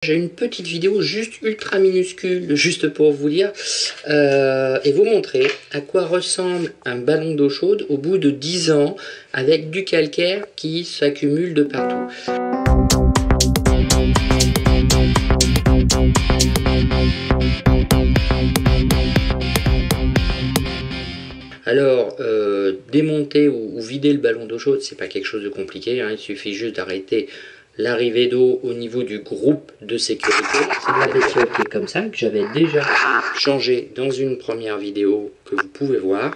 J'ai une petite vidéo juste ultra minuscule, juste pour vous dire, et vous montrer à quoi ressemble un ballon d'eau chaude au bout de 10 ans avec du calcaire qui s'accumule de partout. Alors, démonter ou vider le ballon d'eau chaude, c'est pas quelque chose de compliqué, hein, il suffit juste d'arrêter l'arrivée d'eau au niveau du groupe de sécurité. C'est de la bestiole qui est comme ça, que j'avais déjà changé dans une première vidéo que vous pouvez voir.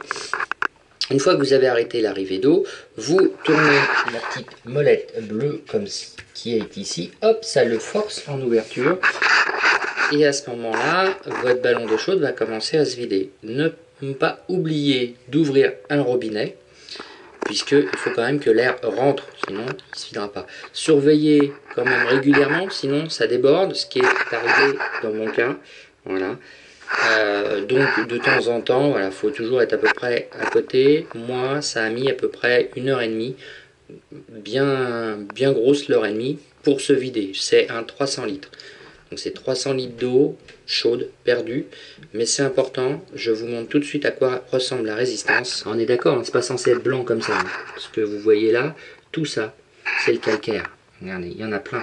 Une fois que vous avez arrêté l'arrivée d'eau, vous tournez la petite molette bleue comme qui est ici, hop, ça le force en ouverture. Et à ce moment-là, votre ballon d'eau chaude va commencer à se vider. Ne pas oublier d'ouvrir un robinet, puisqu'il faut quand même que l'air rentre, sinon il ne se videra pas. Surveillez quand même régulièrement, sinon ça déborde, ce qui est arrivé dans mon cas. Voilà. Donc de temps en temps, voilà, faut toujours être à peu près à côté. Moi, ça a mis à peu près 1h30, bien grosse l'heure et demie, pour se vider. C'est un 300 litres. Donc c'est 300 litres d'eau chaude perdue, mais c'est important, je vous montre tout de suite à quoi ressemble la résistance. On est d'accord, hein, c'est pas censé être blanc comme ça, hein. Ce que vous voyez là, tout ça, c'est le calcaire. Regardez, il y en a plein.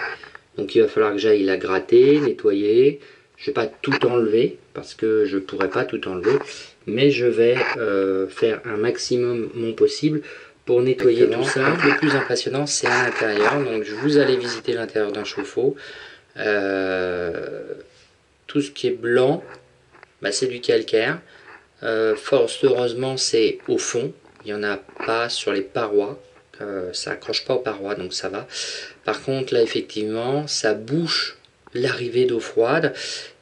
Donc il va falloir que j'aille la gratter, nettoyer. Je vais pas tout enlever, parce que je pourrais pas tout enlever, mais je vais faire un maximum mon possible pour nettoyer tout ça. Le plus impressionnant, c'est à l'intérieur, donc vous allez visiter l'intérieur d'un chauffe-eau. Tout ce qui est blanc, bah, c'est du calcaire. Fort heureusement, c'est au fond, il n'y en a pas sur les parois, ça accroche pas aux parois, donc ça va. Par contre, là, effectivement, ça bouche l'arrivée d'eau froide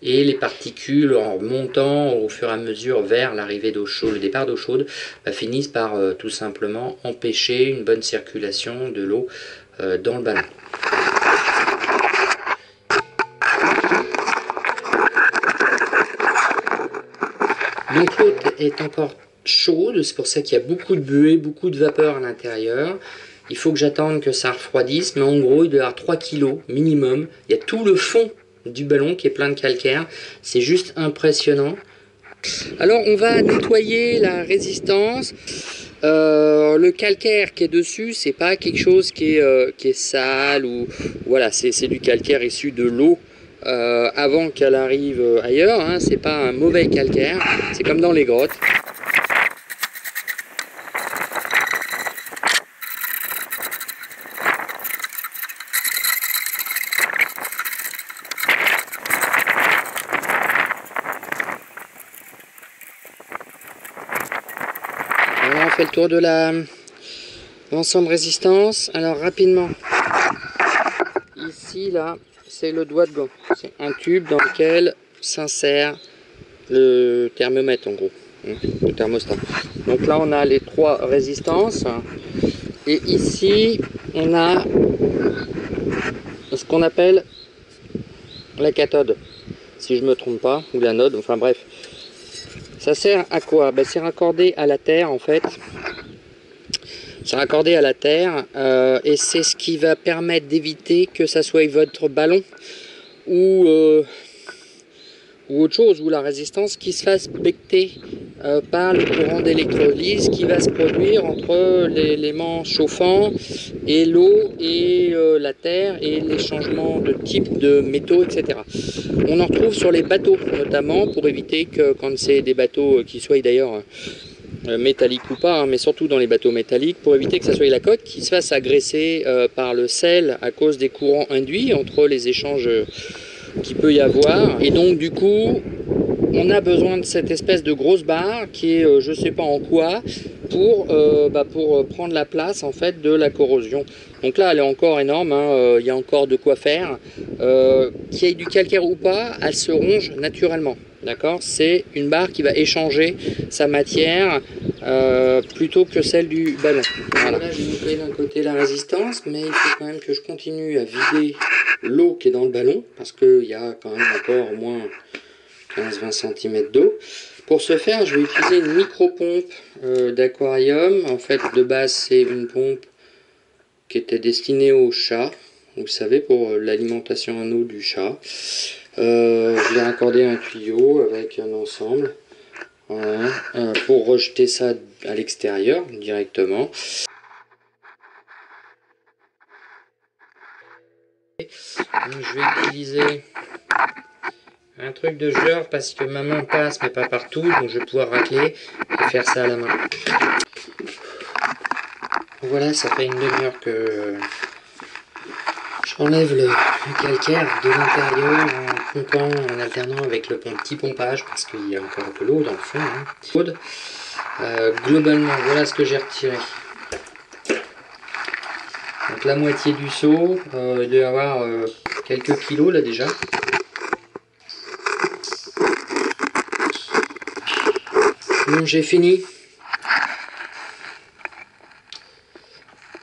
et les particules, en montant au fur et à mesure vers l'arrivée d'eau chaude, le départ d'eau chaude, bah, finissent par tout simplement empêcher une bonne circulation de l'eau dans le ballon. Donc l'eau est encore chaude, c'est pour ça qu'il y a beaucoup de buée, beaucoup de vapeur à l'intérieur. Il faut que j'attende que ça refroidisse, mais en gros il doit y avoir 3 kg minimum. Il y a tout le fond du ballon qui est plein de calcaire, c'est juste impressionnant. Alors on va nettoyer la résistance. Le calcaire qui est dessus, c'est pas quelque chose qui est sale, ou voilà, c'est du calcaire issu de l'eau. Avant qu'elle arrive ailleurs, hein, c'est pas un mauvais calcaire, c'est comme dans les grottes. Voilà, on fait le tour de l'ensemble résistance. Alors rapidement, ici là, c'est le doigt de gant. C'est un tube dans lequel s'insère le thermomètre en gros, le thermostat. Donc là on a les 3 résistances et ici on a ce qu'on appelle la cathode, si je me trompe pas, ou l'anode, enfin bref. Ça sert à quoi? Ben, c'est raccordé à la terre en fait. C'est raccordé à la terre et c'est ce qui va permettre d'éviter que ça soit votre ballon ou autre chose, ou la résistance qui se fasse becter par le courant d'électrolyse qui va se produire entre l'élément chauffant et l'eau et la terre et les changements de type de métaux, etc. On en retrouve sur les bateaux notamment, pour éviter que quand c'est des bateaux qui soient d'ailleurs métalliques ou pas, hein, mais surtout dans les bateaux métalliques, pour éviter que ça soit la coque qui se fasse agresser par le sel à cause des courants induits entre les échanges qu'il peut y avoir. Et donc du coup on a besoin de cette espèce de grosse barre qui est je sais pas en quoi pour prendre la place en fait de la corrosion. Donc là elle est encore énorme, hein, il y a encore de quoi faire. Qu'il y ait du calcaire ou pas, elle se ronge naturellement. D'accord, c'est une barre qui va échanger sa matière plutôt que celle du ballon. Voilà. Là, j'ai nettoyé d'un côté la résistance, mais il faut quand même que je continue à vider l'eau qui est dans le ballon, parce qu'il y a quand même encore au moins 15-20 cm d'eau. Pour ce faire, je vais utiliser une micro-pompe d'aquarium. En fait, de base, c'est une pompe qui était destinée aux chats. vous savez, pour l'alimentation en eau du chat. Je vais raccorder un tuyau avec un ensemble, voilà, pour rejeter ça à l'extérieur directement. Donc, je vais utiliser un truc de genre parce que ma main passe mais pas partout, donc je vais pouvoir racler et faire ça à la main. Voilà, ça fait une demi-heure que j'enlève le calcaire de l'intérieur en pompant, en alternant avec le petit pompage parce qu'il y a encore de l'eau dans le fond. Hein. Globalement, voilà ce que j'ai retiré. Donc la moitié du seau, il doit y avoir quelques kilos là déjà. Donc j'ai fini.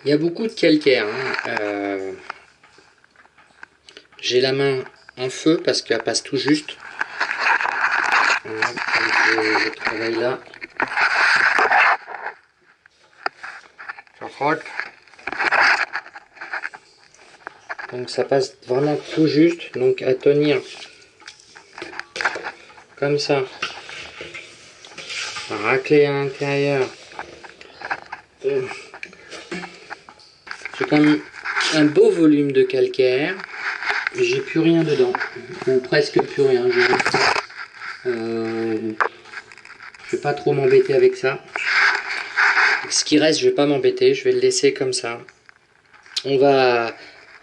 Il y a beaucoup de calcaire. Hein. J'ai la main en feu parce qu'elle passe tout juste. Voilà, je travaille là. Ça frotte. Donc ça passe vraiment tout juste. Donc à tenir comme ça. Racler à l'intérieur. J'ai quand même un beau volume de calcaire. J'ai plus rien dedans. Ou presque plus rien. Je vais pas trop m'embêter avec ça. Ce qui reste, je vais pas m'embêter. Je vais le laisser comme ça. On va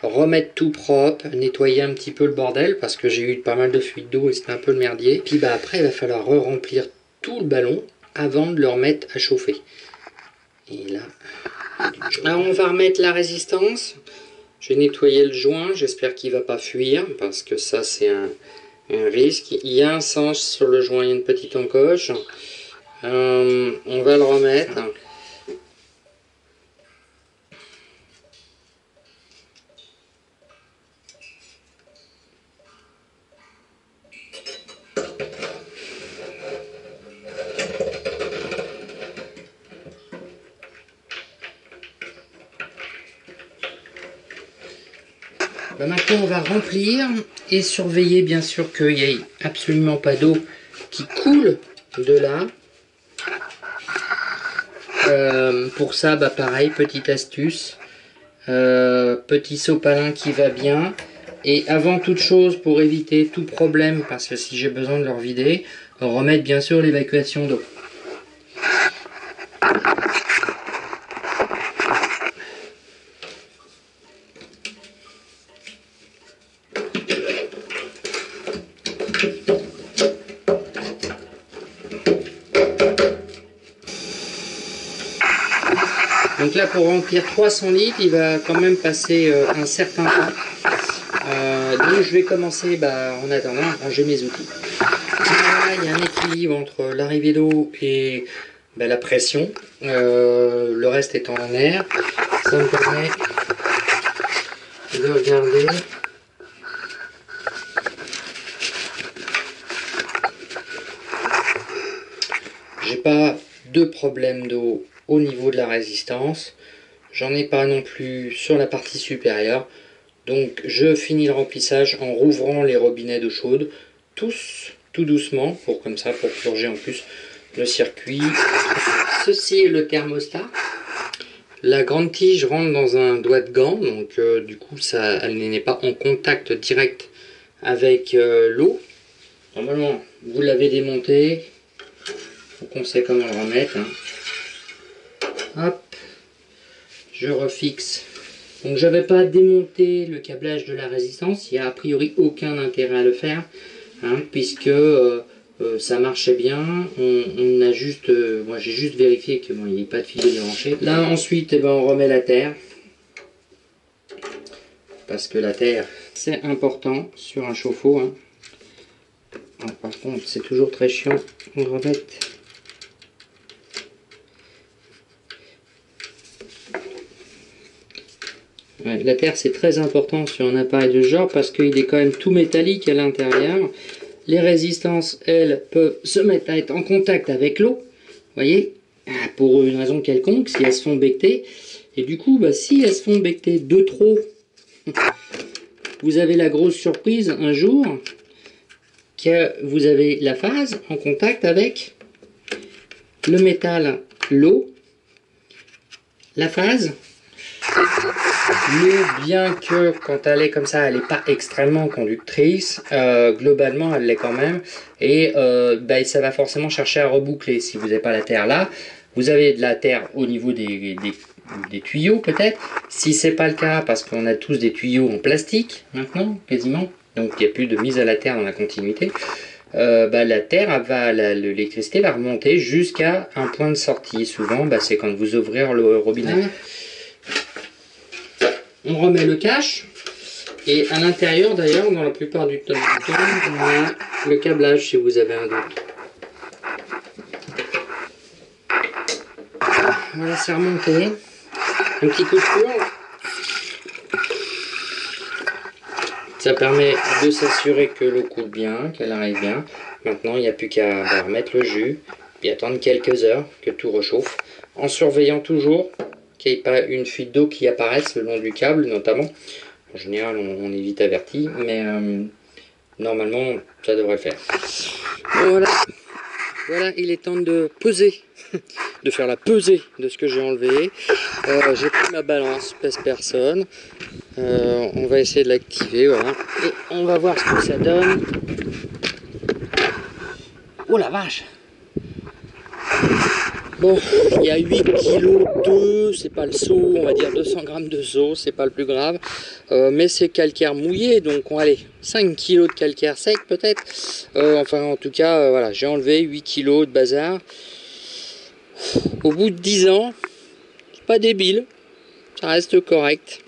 remettre tout propre, nettoyer un petit peu le bordel parce que j'ai eu pas mal de fuite d'eau et c'était un peu le merdier. Puis bah après il va falloir re-remplir tout le ballon avant de le remettre à chauffer. Et là, alors on va remettre la résistance. Je vais nettoyer le joint, j'espère qu'il va pas fuir parce que ça c'est un risque. Il y a un sens sur le joint, il y a une petite encoche. On va le remettre. Bah maintenant on va remplir et surveiller bien sûr qu'il n'y ait absolument pas d'eau qui coule de là. Pour ça, bah pareil, petite astuce, petit sopalin qui va bien. Et avant toute chose, pour éviter tout problème, parce que si j'ai besoin de le revider, remettre bien sûr l'évacuation d'eau. Donc là, pour remplir 300 litres, il va quand même passer un certain temps. Donc je vais commencer en attendant à ranger mes outils. Voilà, il y a un équilibre entre l'arrivée d'eau et la pression. Le reste étant en air. Ça me permet de regarder. J'ai pas de problème d'eau au niveau de la résistance. J'en ai pas non plus sur la partie supérieure. Donc je finis le remplissage en rouvrant les robinets d'eau chaude, tous tout doucement, pour purger en plus le circuit. Ceci est le thermostat. La grande tige rentre dans un doigt de gant, donc du coup elle n'est pas en contact direct avec l'eau. Normalement vous l'avez démonté, donc on sait comment le remettre. Hein. Hop, je refixe. Donc j'avais pas démonté le câblage de la résistance, il n'y a a priori aucun intérêt à le faire, hein, puisque ça marchait bien. On a juste, moi j'ai juste vérifié que il n'y ait pas de fil débranché. Là ensuite, on remet la terre, parce que la terre c'est important sur un chauffe-eau. Hein. Alors, par contre c'est toujours très chiant de remettre. Ouais, la terre c'est très important sur un appareil de ce genre parce qu'il est quand même tout métallique à l'intérieur. Les résistances, elles, peuvent se mettre à être en contact avec l'eau, vous voyez, pour une raison quelconque, si elles se font becter. Et du coup, si elles se font becter de trop, vous avez la grosse surprise un jour que vous avez la phase en contact avec le métal, l'eau, la phase. Mais bien que quand elle est comme ça, elle n'est pas extrêmement conductrice, globalement elle l'est quand même, et ça va forcément chercher à reboucler. Si vous n'avez pas la terre là, vous avez de la terre au niveau des tuyaux peut-être. Si c'est pas le cas, parce qu'on a tous des tuyaux en plastique maintenant, quasiment, donc il n'y a plus de mise à la terre dans la continuité, la terre, l'électricité va remonter jusqu'à un point de sortie. Souvent, c'est quand vous ouvrez le robinet. On remet le cache, et à l'intérieur d'ailleurs, dans la plupart du temps, on a le câblage si vous avez un doute. Voilà, c'est remonté. Un petit coup de fourre. Ça permet de s'assurer que l'eau coule bien, qu'elle arrive bien. Maintenant, il n'y a plus qu'à remettre le jus, puis attendre quelques heures que tout réchauffe, en surveillant toujours qu'il n'y ait pas une fuite d'eau qui apparaisse le long du câble, notamment. En général, on est vite averti, mais normalement, ça devrait faire. Voilà. Voilà, il est temps de peser, de faire la pesée de ce que j'ai enlevé. J'ai pris ma balance, pèse personne. On va essayer de l'activer, voilà. Et on va voir ce que ça donne. Oh la vache! Bon, il y a 8 kg d'eau, c'est pas le seau, on va dire 200 grammes de seau, c'est pas le plus grave. Mais c'est calcaire mouillé, donc on va aller 5 kg de calcaire sec peut-être. Enfin en tout cas, voilà, j'ai enlevé 8 kg de bazar. Au bout de 10 ans, c'est pas débile, ça reste correct.